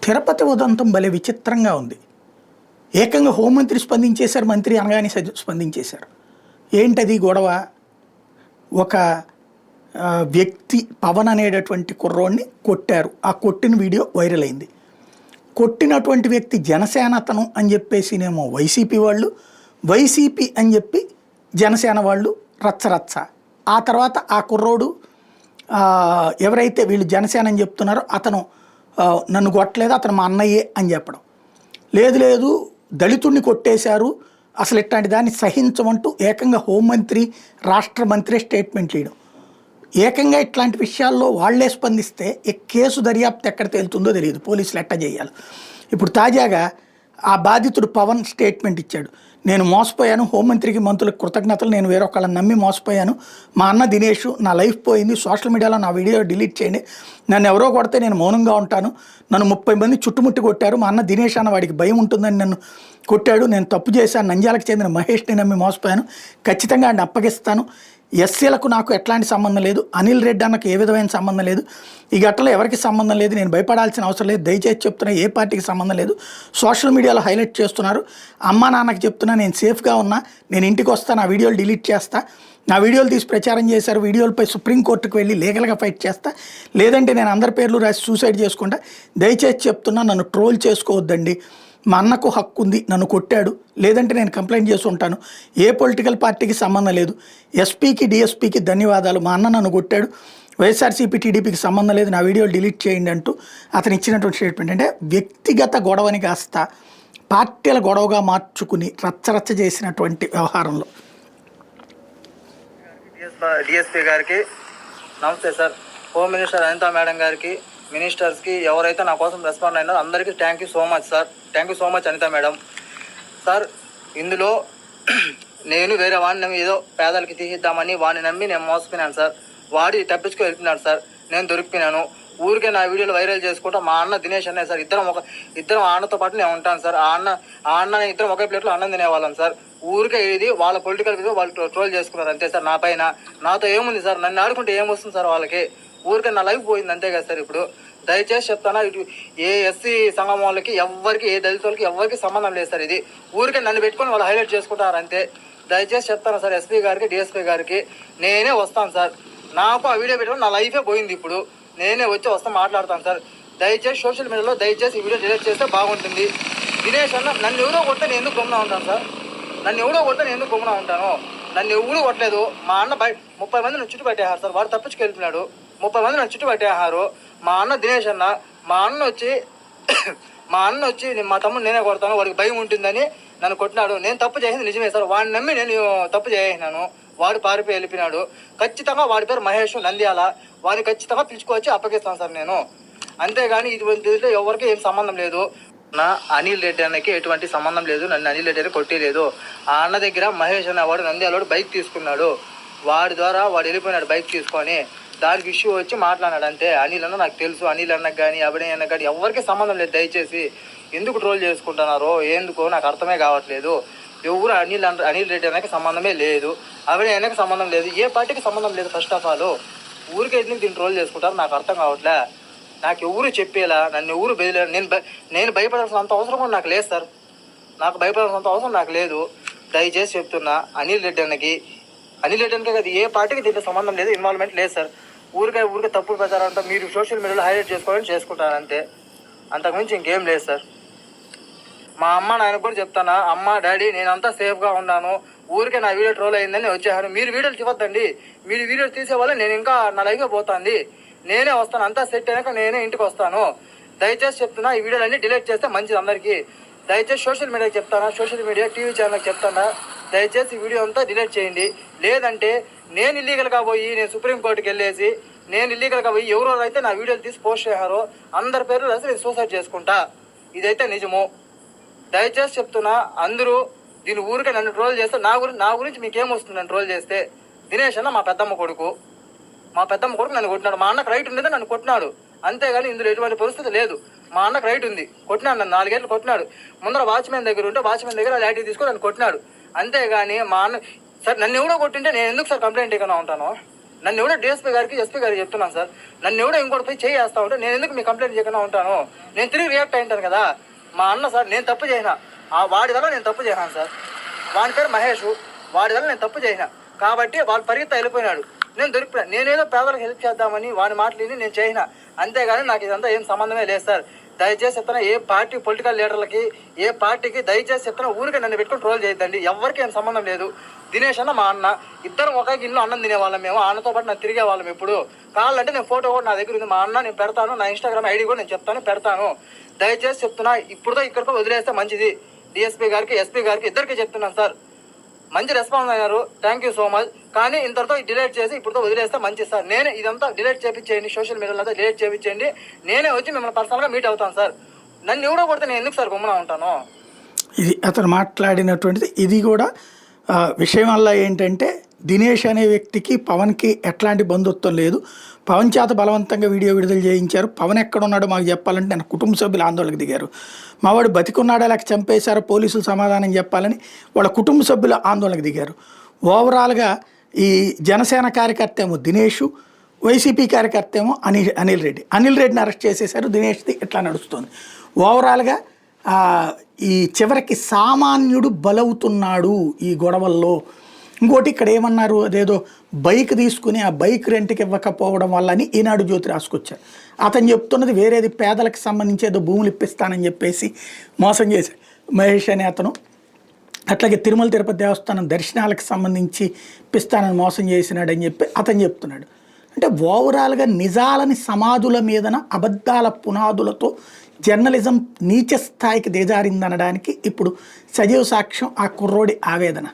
తిరుపతి ఉదంతం భలే విచిత్రంగా ఉంది. ఏకంగా హోంమంత్రి స్పందించేశారు, మంత్రి అనగానే స్పందించేశారు. ఏంటది గొడవ? ఒక వ్యక్తి పవన్ అనేటటువంటి కుర్రోడిని కొట్టారు. ఆ కొట్టిన వీడియో వైరల్ అయింది. కొట్టినటువంటి వ్యక్తి జనసేన అతను అని చెప్పేసినేమో వైసీపీ వాళ్ళు, వైసీపీ అని చెప్పి జనసేన వాళ్ళు రచ్చరచ్చ. ఆ తర్వాత ఆ కుర్రోడు ఎవరైతే వీళ్ళు జనసేన అని చెప్తున్నారో అతను నన్ను కొట్టలేదు, అతను మా అన్నయ్యే అని చెప్పడం. లేదు లేదు దళితుడిని కొట్టేశారు, అసలు ఇట్లాంటి దాన్ని సహించమంటూ ఏకంగా హోంమంత్రి, రాష్ట్ర మంత్రి స్టేట్మెంట్ ఇవ్వడం. ఏకంగా ఇట్లాంటి విషయాల్లో వాళ్లే స్పందిస్తే ఈ కేసు దర్యాప్తు ఎక్కడ తేలుతుందో తెలియదు, పోలీసులు ఎట్ట చేయాలి. ఇప్పుడు తాజాగా ఆ బాధితుడు పవన్ స్టేట్మెంట్ ఇచ్చాడు. నేను మోసపోయాను, హోంమంత్రికి మంత్రులకు కృతజ్ఞతలు, నేను వేరొకళ్ళని నమ్మి మోసపోయాను, మా అన్న దినేష్, నా లైఫ్ పోయింది, సోషల్ మీడియాలో నా వీడియో డిలీట్ చేయండి, నన్ను ఎవరో కొడితే నేను మౌనంగా ఉంటాను, నన్ను 30 మంది చుట్టుముట్టి కొట్టారు, మా అన్న దినేష్ అన్న వాడికి భయం ఉంటుందని నన్ను కొట్టాడు, నేను తప్పు చేశాను, నంద్యాలకు చెందిన మహేష్ని నమ్మి మోసపోయాను, ఖచ్చితంగా ఆయన అప్పగిస్తాను, ఎస్సీలకు నాకు ఎట్లాంటి సంబంధం లేదు, అనిల్ రెడ్డి అన్నకు ఏ విధమైన సంబంధం లేదు, ఈ ఘటనలో ఎవరికి సంబంధం లేదు, నేను భయపడాల్సిన అవసరం లేదు, దయచేసి చెప్తున్నా ఏ పార్టీకి సంబంధం లేదు, సోషల్ మీడియాలో హైలైట్ చేస్తున్నారు, అమ్మా నాన్నకి చెప్తున్నా నేను సేఫ్గా ఉన్నా, నేను ఇంటికి వస్తాను, ఆ వీడియోలు డిలీట్ చేస్తా, నా వీడియోలు తీసి ప్రచారం చేశారు, వీడియోలపై సుప్రీంకోర్టుకు వెళ్ళి లీగల్గా ఫైట్ చేస్తా, లేదంటే నేను అందరి పేర్లు రాసి సూసైడ్ చేసుకుంటా, దయచేసి చెప్తున్నా నన్ను ట్రోల్ చేసుకోవద్దండి, మా అన్నకు హక్కు ఉంది, నన్ను కొట్టాడు, లేదంటే నేను కంప్లైంట్ చేసి ఉంటాను, ఏ పొలిటికల్ పార్టీకి సంబంధం లేదు, ఎస్పీకి డిఎస్పీకి ధన్యవాదాలు, మా అన్న నన్ను కొట్టాడు, వైఎస్ఆర్సీపీ టీడీపీకి సంబంధం లేదు, నా వీడియోలు డిలీట్ చేయండి అంటూ అతను ఇచ్చినటువంటి స్టేట్మెంట్. అంటే వ్యక్తిగత గొడవని కాస్త పార్టీల గొడవగా మార్చుకుని రచ్చరచ్చ చేసినటువంటి వ్యవహారంలో. డిఎస్పీ గారికి నమస్తే sir, home minister Anitha madam గారికి, మినిస్టర్స్కి, ఎవరైతే నా కోసం రెస్పాండ్ అయినారో అందరికీ thank you so much sir. Thank you so much Anitha madam. Sir, ఇందులో నేను వేరే వాడిని నమ్మి ఏదో పేదలకి తీసిద్దామని వాడిని నమ్మి నేను మోసపోయినాను సార్. వాడి తప్పించుకు వెళ్తున్నాడు సార్, నేను దొరికిపోయినాను. ఊరికే నా వీడియోలు వైరల్ చేసుకుంటా మా అన్న దినేష్ అన్నయ్య సార్, ఇద్దరం అన్నతో పాటు నేను ఉంటాను సార్. ఆ అన్న ఇద్దరం ఒకే ప్లేట్లో అన్నం తినేవాళ్ళం సార్. ఊరికే ఇది వాళ్ళ పొలిటికల్ మీద వాళ్ళు ట్రోల్ చేసుకున్నారు అంతే సార్. నా పైన నాతో ఏముంది సార్, నన్ను ఆడుకుంటే ఏమొస్తుంది సార్ వాళ్ళకి? ఊరికే నా లైఫ్ పోయింది అంతే కదా సార్. ఇప్పుడు దయచేసి చెప్తానా, ఇటు ఏ ఎస్సీ సంఘం వాళ్ళకి ఎవరికి, ఏ దళితులకి ఎవరికి సంబంధం లేదు సార్. ఇది ఊరికే నన్ను పెట్టుకొని వాళ్ళు హైలైట్ చేసుకుంటారు అంతే. దయచేసి చెప్తాను సార్, ఎస్పీ గారికి, డిఎస్పీ గారికి నేనే వస్తాను సార్. నాకు ఆ వీడియో పెట్టుకొని నా లైఫే పోయింది. ఇప్పుడు నేనే వచ్చి మాట్లాడతాను సార్. దయచేసి సోషల్ మీడియాలో దయచేసి ఈ వీడియో డిలీట్ చేస్తే బాగుంటుంది. దినేష్ అన్న నన్ను ఎవరో కొడితే నేను ఎందుకు గమ్మున ఉంటాను సార్? నన్ను ఎవరో కొడితే నేను ఎందుకు గమ్మున ఉంటాను? నన్ను ఎవరు కొట్టలేదు. మా అన్న 30 మంది నన్ను చుట్టూ పెట్టేశారు సార్. వాడు తప్పించుకెళ్తున్నాడు. 30 మంది నన్ను చుట్టూ పెట్టేశారు. మా అన్న దినేష్ అన్న, మా అన్న వచ్చి మా తమ్ముడు నేనే కొడతాను, వాడికి భయం ఉంటుందని నన్ను కొట్టినాడు. నేను తప్పు చేసింది నిజమే సార్. వాడిని నమ్మి నేను తప్పు చేసినాను. వాడు పారిపోయి వెళ్ళిపోయినాడు. ఖచ్చితంగా వాడి పేరు మహేష్, నంద్యాల. వాడిని ఖచ్చితంగా పిలుచుకొచ్చి అప్పగిస్తాను సార్ నేను. అంతేగాని ఇటువంటి ఎవరికి ఏం సంబంధం లేదు. నా అనిల్ రెడ్డి అన్నకి ఎటువంటి సంబంధం లేదు. నన్ను అనిల్ రెడ్డి అని కొట్టేలేదు. ఆ అన్న దగ్గర మహేష్ అన్న వాడు నంద్యాలవాడు బైక్ తీసుకున్నాడు. వాడి ద్వారా వాడు వెళ్ళిపోయినాడు బైక్ తీసుకొని. దానికి ఇష్యూ వచ్చి మాట్లాడాడు అంతే. అనిల్ అన్న నాకు తెలుసు, అనిల్ అన్నకు కానీ అభినయ్ అన్నకు కానీ ఎవరికి సంబంధం లేదు. దయచేసి ఎందుకు ట్రోల్ చేసుకుంటున్నారో ఎందుకో నాకు అర్థమే కావట్లేదు. ఎవరు అనిల్ రెడ్డి అన్నకి సంబంధమే లేదు, అభినయ్ అన్నకి సంబంధం లేదు, ఏ పార్టీకి సంబంధం లేదు. ఫస్ట్ ఆఫ్ ఆల్ ఊరికే ఎందుకు దీన్ని ట్రోల్ చేసుకుంటారు నాకు అర్థం కావట్లే. నాకు ఎవరు చెప్పేలా, నన్ను ఎవరు బెదిలేరు. నేను భయపడాల్సినంత అవసరం కూడా నాకు లేదు సార్. నాకు భయపడాల్సినంత అవసరం నాకు లేదు. దయచేసి చెప్తున్నా, అనిల్ రెడ్డి అన్నకి కదా ఏ పార్టీకి దీంట్లో సంబంధం లేదు, ఇన్వాల్వ్మెంట్ లేదు సార్. ఊరికే తప్పుడు ప్రచారం అంతా మీరు సోషల్ మీడియాలో హైలైట్ చేసుకోవాలని చేసుకుంటారు అంతే. అంతకుమించి ఇంకేం లేదు సార్. మా అమ్మ నాయనకు కూడా చెప్తానా, అమ్మ డాడీ నేనంతా సేఫ్గా ఉన్నాను, ఊరికే నా వీడియో ట్రోల్ అయిందని వచ్చేసాను. మీరు వీడియోలు ఇవ్వద్దండి. మీరు వీడియోలు తీసేవాళ్ళే నేను ఇంకా నా లైఫే పోతుంది. నేనే వస్తాను, అంతా సెట్ అయినాక నేనే ఇంటికి వస్తాను. దయచేసి చెప్తున్నా, ఈ వీడియోలన్నీ డిలీట్ చేస్తే మంచిది అందరికీ. దయచేసి సోషల్ మీడియాకి చెప్తానా, సోషల్ మీడియా టీవీ ఛానల్కి చెప్తానా, దయచేసి ఈ వీడియో అంతా డిలీట్ చేయండి. లేదంటే నేను ఇల్లీగల్గా పోయి నేను సుప్రీంకోర్టుకి వెళ్ళేసి నేను ఇల్లీగల్గా పోయి ఎవరో అయితే నా వీడియోలు తీసి పోస్ట్ చేశారో అందరి పేర్లు రాసి నేను సూసైడ్ చేసుకుంటా. ఇదైతే నిజము. దయచేసి చెప్తున్నా, అందరూ దీని ఊరికే నన్ను ట్రోల్ చేస్తే నా గురించి మీకేమొస్తుంది నన్ను ట్రోల్ చేస్తే? దినేష్ అన్న మా పెద్దమ్మ కొడుకు నన్ను కొట్టినాడు. మా అన్నకు రైట్ ఉండేది, నన్ను కొట్టినాడు. అంతేగాని ఇందులో ఎటువంటి పరిస్థితి లేదు. మా అన్నకు రైట్ ఉంది, కొట్టినాడు. నన్ను 4 గంటలు కొట్టినాడు. ముందర వాచ్మెన్ దగ్గర ఉంటే వాచ్మెన్ దగ్గర లాఠీ తీసుకొని నన్ను కొట్టినాడు. అంతేగాని మా అన్న సార్ నన్ను ఎవడో కొట్టింటే నేను ఎందుకు సార్ కంప్లైంట్ ఇవ్వకుండా ఉంటాను? నన్ను ఎవడో డిఎస్పీ గారికి ఎస్పీ గారికి చెప్తున్నాను సార్, నన్ను ఎవడో ఇంకోటి పోయి చేస్తా ఉంటే నేను ఎందుకు మీ కంప్లైంట్ చేయకుండా ఉంటాను? నేను తిరిగి రియాక్ట్ అయింటాను కదా. మా అన్న సార్ నేను తప్పు చేసిన, వాడి వల్ల నేను తప్పు చేశాను సార్. వాడి పేరు మహేష్, వాడి వల్ల నేను తప్పు చేసిన కాబట్టి వాళ్ళు పరిగెత్తా వెళ్ళిపోయినాడు. నేను దొరికిపోయాను. నేనేదో పేదలకు హెల్ప్ చేద్దామని వాడి మాటలు నేను చేసిన, అంతేగాని నాకు ఇదంతా ఏం సంబంధమే లేదు సార్. దయచేసి చెప్తున్నా, ఏ పార్టీ పొలిటికల్ లీడర్లకి ఏ పార్టీకి దయచేసి చెప్తున్నా ఊరికే నన్ను పెట్టుకుని ట్రోల్ చేయొద్దండి. ఎవరికి ఏం సంబంధం లేదు. దినేష్ అన్న మా అన్న, ఇద్దరం ఒకే గిన్నెలో అన్నం తినేవాళ్ళం. మేము అన్నతో పాటు నేను తిరిగే వాళ్ళం. ఇప్పుడు కావాలంటే నేను ఫోటో కూడా నా దగ్గర ఉంది, మా అన్న నేను పెడతాను, నా ఇన్స్టాగ్రామ్ ఐడి కూడా నేను చెప్తాను పెడతాను. దయచేసి చెప్తున్నా, ఇప్పుడుతో ఇక్కడితో వదిలేస్తే మంచిది. డిఎస్పీ గారికి ఎస్పీ గారికి ఇద్దరికి చెప్తున్నాను సార్. మంచి రెస్పాన్స్ అయ్యారు, థ్యాంక్ యూ సో మచ్. కానీ ఇంతటితో డిలీట్ చేసి ఇప్పుడుతో వదిలేస్తే మంచిది సార్. నేనే ఇదంతా డిలీట్ చేయించేయండి, సోషల్ మీడియాలో అంతా డిలీట్ చేయించండి. నేనే వచ్చి మిమ్మల్ని పర్సనల్గా మీట్ అవుతాను సార్. నన్ను ఎవడో కొడితే నేను ఎందుకు సార్ గుమ్మన ఉంటాను? ఇది అతను మాట్లాడినటువంటిది. ఇది కూడా విషయం వల్ల ఏంటంటే దినేష్ అనే వ్యక్తికి పవన్కి ఎట్లాంటి బంధుత్వం లేదు. పవన్ చేత బలవంతంగా వీడియో విడుదల చేయించారు. పవన్ ఎక్కడున్నాడో మాకు చెప్పాలంటే నేను కుటుంబ సభ్యులు ఆందోళనకు దిగారు. మావాడు బతికున్నాడా లేక చంపేశారో పోలీసులు సమాధానం చెప్పాలని వాళ్ళ కుటుంబ సభ్యులు ఆందోళనకు దిగారు. ఓవరాల్గా ఈ జనసేన కార్యకర్త ఏమో దినేష్, వైసీపీ కార్యకర్త ఏమో అనిల్ రెడ్డిని అరెస్ట్ చేసేశారు. దినేష్ది ఇట్లా నడుస్తుంది. ఓవరాల్గా ఈ చివరికి సామాన్యుడు బలవుతున్నాడు ఈ గొడవల్లో. ఇంకోటి ఇక్కడ ఏమన్నారు, అదేదో బైక్ తీసుకుని ఆ బైక్ రెంట్కి ఇవ్వకపోవడం వల్ల అని ఈనాడు జ్యోతి రాసుకొచ్చారు. అతను చెప్తున్నది వేరేది, పేదలకు సంబంధించి ఏదో భూములు ఇప్పిస్తానని చెప్పేసి మోసం చేశారు మహేష్ అనే అతను. అట్లాగే తిరుమల తిరుపతి దేవస్థానం దర్శనాలకు సంబంధించి ఇప్పిస్తానని మోసం చేసినాడని చెప్పి అతను చెప్తున్నాడు. అంటే ఓవరాల్గా నిజాలని సమాధుల మీదన అబద్ధాల పునాదులతో జర్నలిజం నీచ స్థాయికి దిగజారిందనడానికి ఇప్పుడు సజీవ సాక్ష్యం ఆ కుర్రోడి ఆవేదన.